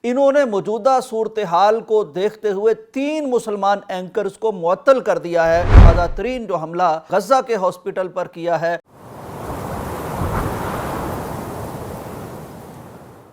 انہوں نے موجودہ صورتحال کو دیکھتے ہوئے 3 مسلمان اینکرز کو معطل کر دیا ہے۔ تازہ ترین جو حملہ غزہ کے ہاسپٹل پر کیا ہے۔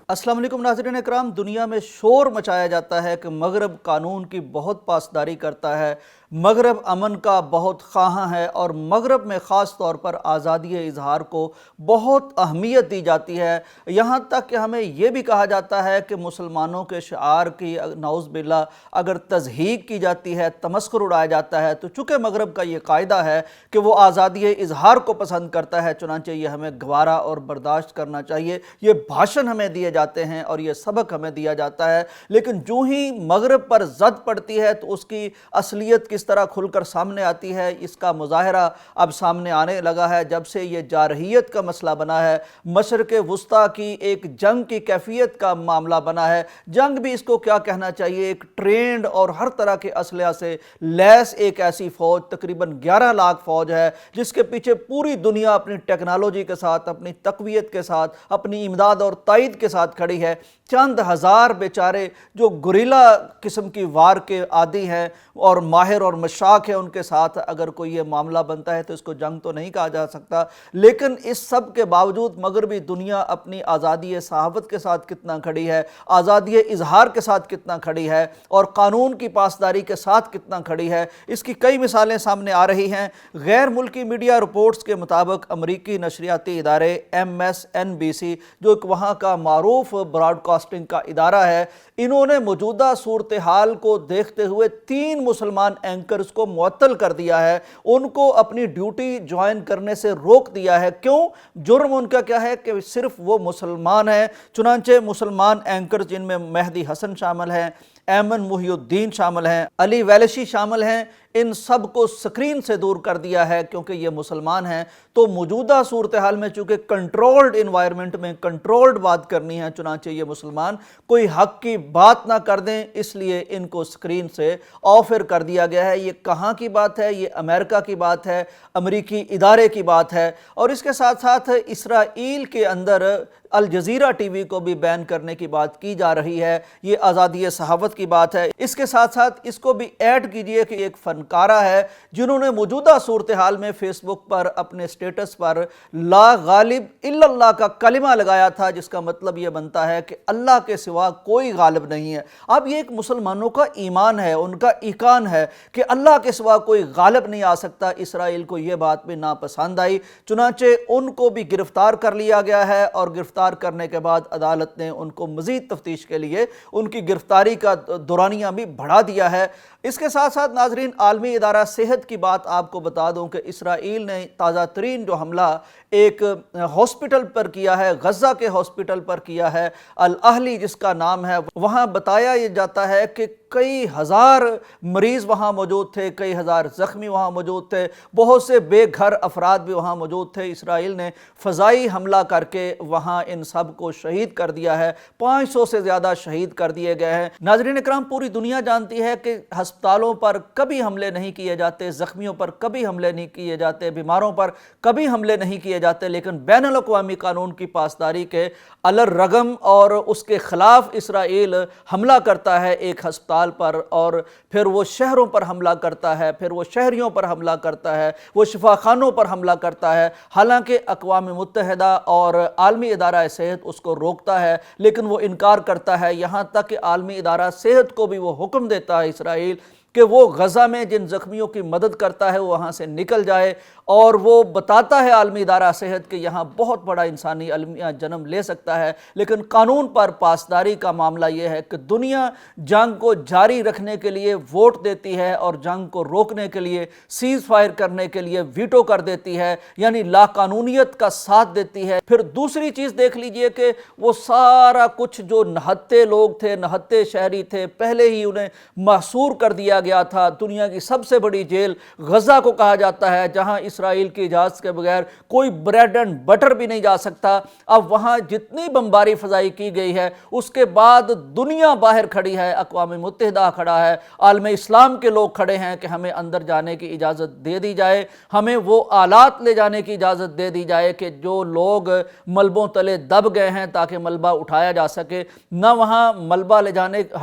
السلام علیکم ناظرین اکرام، دنیا میں شور مچایا جاتا ہے کہ مغرب قانون کی بہت پاسداری کرتا ہے، مغرب امن کا بہت خواہاں ہے اور مغرب میں خاص طور پر آزادی اظہار کو بہت اہمیت دی جاتی ہے۔ یہاں تک کہ ہمیں یہ بھی کہا جاتا ہے کہ مسلمانوں کے شعار کی نعوذ باللہ اگر تضحیک کی جاتی ہے، تمسخر اڑایا جاتا ہے، تو چونکہ مغرب کا یہ قاعدہ ہے کہ وہ آزادی اظہار کو پسند کرتا ہے، چنانچہ یہ ہمیں گوارا اور برداشت کرنا چاہیے۔ یہ بھاشن ہمیں دیے جاتے ہیں اور یہ سبق ہمیں دیا جاتا ہے، لیکن جو ہی مغرب پر زد پڑتی ہے تو اس کی اصلیت کس طرح کھل کر سامنے آتی ہے، اس کا مظاہرہ اب سامنے آنے لگا ہے جب سے یہ جارحیت کا مسئلہ بنا ہے، مشرق وسطیٰ کی ایک جنگ کی کیفیت کا معاملہ بنا ہے۔ جنگ بھی اس کو کیا کہنا چاہیے، ایک ٹرینڈ اور ہر طرح کے اسلحہ سے لیس ایک ایسی فوج، تقریباً 11 لاکھ فوج ہے جس کے پیچھے پوری دنیا اپنی ٹیکنالوجی کے ساتھ، اپنی تقویت کے ساتھ، اپنی امداد اور تائید کے ساتھ کھڑی ہے۔ چند ہزار بیچارے جو گوریلا قسم کی وار کے عادی ہیں اور ماہر اور مشاق ہیں، ان کے ساتھ اگر کوئی یہ معاملہ بنتا ہے تو اس کو جنگ تو نہیں کہا جا سکتا، لیکن اس سب کے باوجود مغربی دنیا اپنی آزادی صحافت کے ساتھ کتنا کھڑی ہے، آزادی اظہار کے ساتھ کتنا کھڑی ہے اور قانون کی پاسداری کے ساتھ کتنا کھڑی ہے، اس کی کئی مثالیں سامنے آ رہی ہیں۔ غیر ملکی میڈیا رپورٹس کے مطابق امریکی نشریاتی ادارے MSNBC، جو ایک وہاں کا معروف براڈ کاسٹنگ کا ادارہ ہے، انہوں نے موجودہ صورتحال کو دیکھتے ہوئے 3 مسلمان اینکرز کو معطل کر دیا ہے، ان کو اپنی ڈیوٹی جوائن کرنے سے روک دیا ہے۔ کیوں؟ جرم ان کا کیا ہے کہ صرف وہ مسلمان ہیں۔ چنانچہ مسلمان اینکرز جن میں مہدی حسن شامل ہیں، ایمن محی الدین شامل ہیں، علی ویلشی شامل ہیں، ان سب کو سکرین سے دور کر دیا ہے کیونکہ یہ مسلمان ہیں۔ تو موجودہ صورتحال میں چونکہ کنٹرولڈ انوائرمنٹ میں کنٹرولڈ بات کرنی ہے، چنانچہ یہ مسلمان کوئی حق کی بات نہ کر دیں، اس لیے ان کو سکرین سے آفر کر دیا گیا ہے۔ یہ کہاں کی بات ہے؟ یہ امریکہ کی بات ہے، امریکی ادارے کی بات ہے، اور اس کے ساتھ ساتھ اسرائیل کے اندر الجزیرہ ٹی وی کو بھی بین کرنے کی بات کی جا رہی ہے۔ یہ آزادی صحافت کی بات ہے۔ اس کے ساتھ ساتھ اس کو بھی ایڈ کیجئے کہ ایک فنکارہ ہے جنہوں نے موجودہ صورتحال میں فیس بک پر اپنے سٹیٹس پر لا غالب الا اللہ کا کلمہ لگایا تھا، جس کا مطلب یہ بنتا ہے کہ اللہ کے سوا کوئی غالب نہیں ہے۔ اب یہ ایک مسلمانوں کا ایمان ہے، ان کا ایقان ہے کہ اللہ کے سوا کوئی غالب نہیں آ سکتا۔ اسرائیل کو یہ بات بھی ناپسند آئی، چنانچہ ان کو بھی گرفتار کر لیا گیا ہے، اور گرفتار کرنے کے بعد عدالت نے ان کو مزید تفتیش کے لیے ان کی گرفتاری کا دورانیہ بھی بڑھا دیا ہے۔ اس کے ساتھ ساتھ ناظرین، عالمی ادارہ صحت کی بات آپ کو بتا دوں کہ اسرائیل نے تازہ ترین جو حملہ ایک ہاسپٹل پر کیا ہے، غزہ کے ہاسپٹل پر کیا ہے، الاہلی جس کا نام ہے، وہاں بتایا یہ جاتا ہے کہ کئی ہزار مریض وہاں موجود تھے، کئی ہزار زخمی وہاں موجود تھے، بہت سے بے گھر افراد بھی وہاں موجود تھے۔ اسرائیل نے فضائی حملہ کر کے وہاں ان سب کو شہید کر دیا ہے، 500 سے زیادہ شہید کر دیے گئے ہیں۔ ناظرین اکرام، پوری دنیا جانتی ہے کہ ہسپتالوں پر کبھی حملے نہیں کیے جاتے، زخمیوں پر کبھی حملے نہیں کیے جاتے، بیماروں پر کبھی حملے نہیں کیے جاتے، لیکن بین الاقوامی قانون کی پاسداری کے الرغم اور اس کے خلاف اسرائیل حملہ کرتا ہے ایک ہسپتال پر، اور پھر وہ شہروں پر حملہ کرتا ہے، پھر وہ شہریوں پر حملہ کرتا ہے، وہ شفاخانوں پر حملہ کرتا ہے، حالانکہ اقوام متحدہ اور عالمی ادارہ صحت اس کو روکتا ہے، لیکن وہ انکار کرتا ہے۔ یہاں تک کہ عالمی ادارہ صحت کو بھی وہ حکم دیتا ہے اسرائیل کہ وہ غزہ میں جن زخمیوں کی مدد کرتا ہے وہ وہاں سے نکل جائے، اور وہ بتاتا ہے عالمی ادارہ صحت کہ یہاں بہت بڑا انسانی المیہ جنم لے سکتا ہے، لیکن قانون پر پاسداری کا معاملہ یہ ہے کہ دنیا جنگ کو جاری رکھنے کے لیے ووٹ دیتی ہے اور جنگ کو روکنے کے لیے، سیز فائر کرنے کے لیے ویٹو کر دیتی ہے، یعنی لا قانونیت کا ساتھ دیتی ہے۔ پھر دوسری چیز دیکھ لیجئے کہ وہ سارا کچھ جو نہتے لوگ تھے، نہتے شہری تھے، پہلے ہی انہیں محصور کر دیا گیا تھا۔ دنیا کی سب سے بڑی جیل غزہ کو کہا جاتا ہے، جہاں اسرائیل کی اجازت کے بغیر کوئی بریڈ اینڈ بٹر بھی نہیں جا سکتا۔ اب وہاں جتنی بمباری فضائی کی گئی ہے اس کے بعد دنیا باہر کھڑی ہے، اقوام متحدہ کھڑا ہے، عالم اسلام کے لوگ کھڑے ہیں کہ ہمیں اندر جانے کی اجازت دے دی جائے، ہمیں وہ آلات لے جانے کی اجازت دے دی جائے کہ جو لوگ ملبوں تلے دب گئے ہیں تاکہ ملبہ اٹھایا جا سکے۔ نہ وہاں ملبہ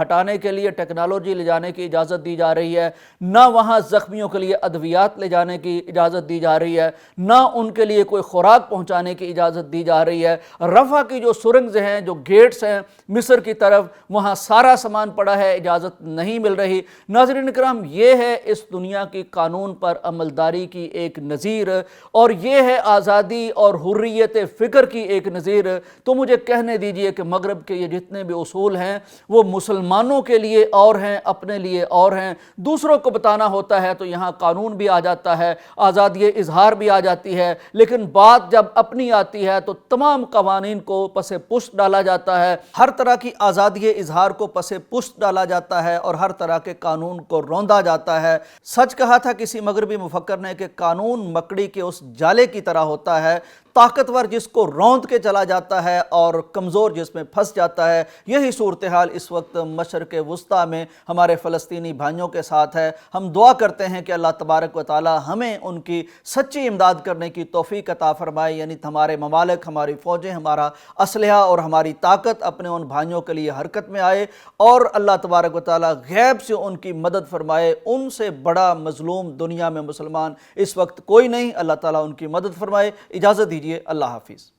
ہٹانے کے لیے ٹیکنالوجی لے جانے کی اجازت دی جا رہی ہے، نہ وہاں زخمیوں کے لیے ادویات لے جانے کی اجازت دی جا رہی ہے، نہ ان کے لیے کوئی خوراک پہنچانے کی اجازت دی جا رہی ہے۔ رفح کی جو سرنگز ہیں، جو گیٹس ہیں مصر کی طرف، وہاں سارا سامان پڑا ہے، اجازت نہیں مل رہی۔ ناظرین کرام، یہ ہے اس دنیا کی قانون پر عملداری کی ایک نظیر، اور یہ ہے آزادی اور حریت فکر کی ایک نظیر۔ تو مجھے کہنے دیجئے کہ مغرب کے یہ جتنے بھی اصول ہیں وہ مسلمانوں کے لیے اور ہیں، اپنے لیے اور ہیں، دوسروں کو بتانا ہوتا ہے تو یہاں قانون بھی آ جاتا ہے، آزادی اظہار بھی آ جاتی ہے، لیکن بات جب اپنی آتی ہے تو تمام قوانین کو پس پشت ڈالا جاتا ہے، ہر طرح کی آزادی اظہار کو پس پشت ڈالا جاتا ہے اور ہر طرح کے قانون کو روندا جاتا ہے۔ سچ کہا تھا کسی مغربی مفکر نے کہ قانون مکڑی کے اس جالے کی طرح ہوتا ہے، طاقتور جس کو روند کے چلا جاتا ہے اور کمزور جس میں پھنس جاتا ہے۔ یہی صورتحال اس وقت مشرق وسطیٰ میں ہمارے فلسطینی بھائیوں کے ساتھ ہے۔ ہم دعا کرتے ہیں کہ اللہ تبارک و تعالی ہمیں ان کی سچی امداد کرنے کی توفیق عطا فرمائے، یعنی ہمارے ممالک، ہماری فوجیں، ہمارا اسلحہ اور ہماری طاقت اپنے ان بھائیوں کے لیے حرکت میں آئے، اور اللہ تبارک و تعالی غیب سے ان کی مدد فرمائے۔ ان سے بڑا مظلوم دنیا میں مسلمان اس وقت کوئی نہیں، اللہ تعالیٰ ان کی مدد فرمائے۔ اجازت دیجیے، اللہ حافظ۔